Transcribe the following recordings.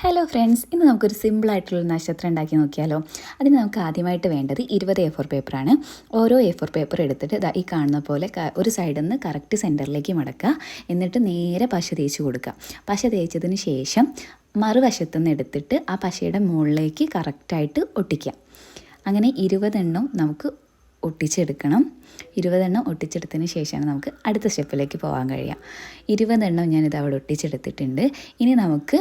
Hello friends, ഇന്ന് നമുക്കൊരു സിമ്പിളായിട്ടുള്ള നക്ഷത്രം ഉണ്ടാക്കി നോക്കിയാലോ. അതിന് നമുക്ക് ആദ്യമായിട്ട് വേണ്ടത് 20 A4 പേപ്പറാണ്. ഓരോ A4 പേപ്പർ എടുത്തിട്ട് ഈ കാണുന്ന പോലെ ഒരു സൈഡിൽ നിന്ന് കറക്റ്റ് സെൻറ്ററിലേക്ക് മടക്കുക. എന്നിട്ട് നേരെ പശ തേച്ച് കൊടുക്കുക. പശ തേച്ചതിന് ശേഷം മറുവശത്തു നിന്ന് എടുത്തിട്ട് ആ പശയുടെ മുകളിലേക്ക് കറക്റ്റായിട്ട് ഒട്ടിക്കുക. അങ്ങനെ 20 എണ്ണം നമുക്ക് ഒട്ടിച്ചെടുക്കണം. 20 എണ്ണം ഒട്ടിച്ചെടുത്തതിന് ശേഷമാണ് നമുക്ക് അടുത്ത സ്റ്റെപ്പിലേക്ക് പോകാൻ കഴിയുക. 20 എണ്ണം ഞാനിത് അവിടെ ഒട്ടിച്ചെടുത്തിട്ടുണ്ട്. ഇനി നമുക്ക്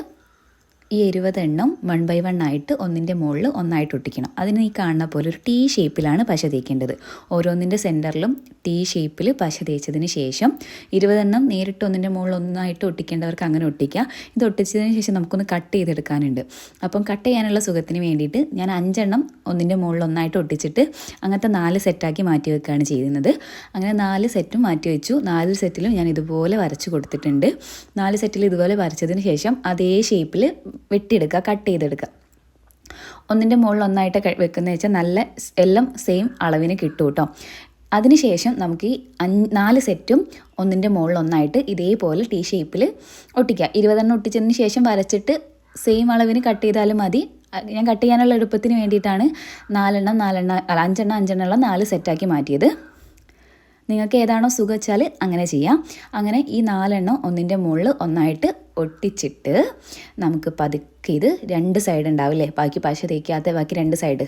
ഈ 20 എണ്ണം 1 by 1 ആയിട്ട് ഒന്നിൻ്റെ മുകളിൽ ഒന്നായിട്ട് ഒട്ടിക്കണം. അതിന് ഈ കാണുന്ന പോലെ ഒരു T ഷേപ്പിലാണ് പശ തേക്കേണ്ടത്. ഓരോന്നിൻ്റെ സെൻറ്ററിലും T ഷേപ്പിൽ പശ തേച്ചതിന് ശേഷം 20 എണ്ണം നേരിട്ട് ഒന്നിൻ്റെ മുകളിൽ ഒന്നായിട്ട് ഒട്ടിക്കേണ്ടവർക്ക് അങ്ങനെ ഒട്ടിക്കുക. ഇത് ഒട്ടിച്ചതിന് ശേഷം നമുക്കൊന്ന് കട്ട് ചെയ്തെടുക്കാനുണ്ട്. അപ്പം കട്ട് ചെയ്യാനുള്ള സുഖത്തിന് വേണ്ടിയിട്ട് ഞാൻ 5 എണ്ണം ഒന്നിൻ്റെ മുകളിൽ ഒന്നായിട്ട് ഒട്ടിച്ചിട്ട് അങ്ങനത്തെ 4 സെറ്റാക്കി മാറ്റി വെക്കുകയാണ് ചെയ്യുന്നത്. അങ്ങനെ 4 സെറ്റും മാറ്റി വെച്ചു. 4 സെറ്റിലും ഞാൻ ഇതുപോലെ വരച്ച് കൊടുത്തിട്ടുണ്ട്. 4 സെറ്റിൽ ഇതുപോലെ വരച്ചതിന് ശേഷം അതേ ഷേപ്പിൽ വെട്ടിയെടുക്കുക, കട്ട് ചെയ്തെടുക്കുക. ഒന്നിൻ്റെ മുകളിൽ ഒന്നായിട്ട് വെക്കുന്നത് വെച്ചാൽ നല്ല എല്ലാം സെയിം അളവിന് കിട്ടും കേട്ടോ. അതിനുശേഷം നമുക്ക് ഈ 4 സെറ്റും ഒന്നിൻ്റെ മുകളിൽ ഒന്നായിട്ട് ഇതേപോലെ T ഷേപ്പിൽ ഒട്ടിക്കുക. 20 എണ്ണം ഒട്ടിച്ചതിന് ശേഷം വരച്ചിട്ട് സെയിം അളവിന് കട്ട് ചെയ്താലും മതി. ഞാൻ കട്ട് ചെയ്യാനുള്ള എളുപ്പത്തിന് വേണ്ടിയിട്ടാണ് 5 എണ്ണം 5 എണ്ണം 4 സെറ്റാക്കി മാറ്റിയത്. നിങ്ങൾക്ക് ഏതാണോ സുഖം വെച്ചാൽ അങ്ങനെ ചെയ്യാം. അങ്ങനെ ഈ 4 എണ്ണം ഒന്നിൻ്റെ മുകളിൽ ഒന്നായിട്ട് ഒട്ടിച്ചിട്ട് നമുക്ക് പതുക്കെ ഇത് 2 സൈഡ് ഉണ്ടാവില്ലേ, ബാക്കി പശ തേക്കാത്ത ബാക്കി 2 സൈഡ്,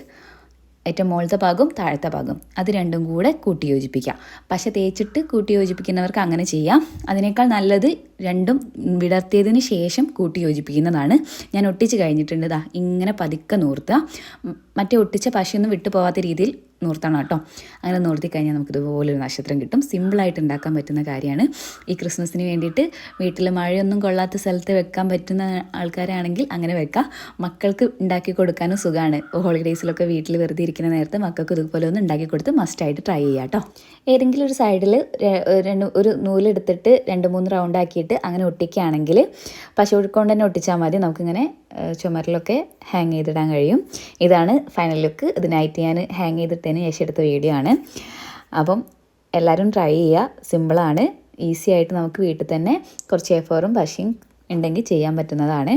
ഏറ്റവും മുകളിലത്തെ ഭാഗവും താഴത്തെ ഭാഗം, അത് രണ്ടും കൂടെ കൂട്ടി യോജിപ്പിക്കാം. പശ തേച്ചിട്ട് കൂട്ടി യോജിപ്പിക്കുന്നവർക്ക് അങ്ങനെ ചെയ്യാം. അതിനേക്കാൾ നല്ലത് രണ്ടും വിടർത്തിയതിന് ശേഷം കൂട്ടി യോജിപ്പിക്കുന്നതാണ്. ഞാൻ ഒട്ടിച്ച് കഴിഞ്ഞിട്ടുണ്ട്. ഇങ്ങനെ പതുക്കെ നൂർത്തുക. മറ്റേ ഒട്ടിച്ച പശയൊന്നും വിട്ടു പോകാത്ത രീതിയിൽ നൂർത്തണം കേട്ടോ. അങ്ങനെ നൂർത്തി കഴിഞ്ഞാൽ നമുക്കിതുപോലൊരു നക്ഷത്രം കിട്ടും. സിമ്പിളായിട്ട് ഉണ്ടാക്കാൻ പറ്റുന്ന കാര്യമാണ്. ഈ ക്രിസ്മസിന് വേണ്ടിയിട്ട് വീട്ടിൽ മഴയൊന്നും കൊള്ളാത്ത സ്ഥലത്ത് വെക്കാൻ പറ്റുന്ന ആൾക്കാരാണെങ്കിൽ അങ്ങനെ വെക്കാം. മക്കൾക്ക് ഉണ്ടാക്കി കൊടുക്കാനും സുഖമാണ്. ഹോളിഡേയ്സിലൊക്കെ വീട്ടിൽ വെറുതെ ഇരിക്കുന്ന നേരത്ത് മക്കൾക്ക് ഇതുപോലെ ഒന്ന് ഉണ്ടാക്കി കൊടുത്ത് മസ്റ്റായിട്ട് ട്രൈ ചെയ്യാം കേട്ടോ. ഏതെങ്കിലും ഒരു സൈഡിൽ ഒരു നൂലെടുത്തിട്ട് 2-3 റൗണ്ട് ആക്കിയിട്ട് അങ്ങനെ ഒട്ടിക്കുകയാണെങ്കിൽ പശ കൊണ്ട് തന്നെ ഒട്ടിച്ചാൽ മതി. നമുക്കിങ്ങനെ ചുമരിലൊക്കെ ഹാങ് ചെയ്തിടാൻ കഴിയും. ഇതാണ് ഫൈനൽ ലുക്ക്. ഇതിനായിട്ട് ഞാൻ ഹാങ് ചെയ്തിട്ടതിന് ശേഷം എടുത്ത വീഡിയോ ആണ്. അപ്പം എല്ലാവരും ട്രൈ ചെയ്യുക. സിമ്പിളാണ്. ഈസി ആയിട്ട് നമുക്ക് വീട്ടിൽ തന്നെ കുറച്ച് A4ഉം പശയും ഉണ്ടെങ്കിൽ ചെയ്യാൻ പറ്റുന്നതാണ്.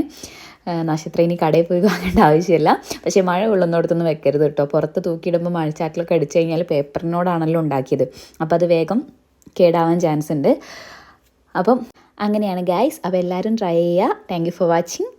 നക്ഷത്രം ഇനി കടയിൽ പോയി വാങ്ങേണ്ട ആവശ്യമില്ല. പക്ഷേ മഴ കൊള്ളുന്നിടത്തൊന്നും വെക്കരുത് കേട്ടോ. പുറത്ത് തൂക്കിയിടുമ്പോൾ മഴച്ചാറ്റിലൊക്കെ അടിച്ചു കഴിഞ്ഞാൽ പേപ്പറിനോടാണല്ലോ ഉണ്ടാക്കിയത്. അപ്പോൾ അത് വേഗം കേടാവാൻ ചാൻസ് ഉണ്ട്. അപ്പം അങ്ങനെയാണ് ഗൈസ്. അപ്പോൾ എല്ലാവരും ട്രൈ ചെയ്യുക. Thank you for watching.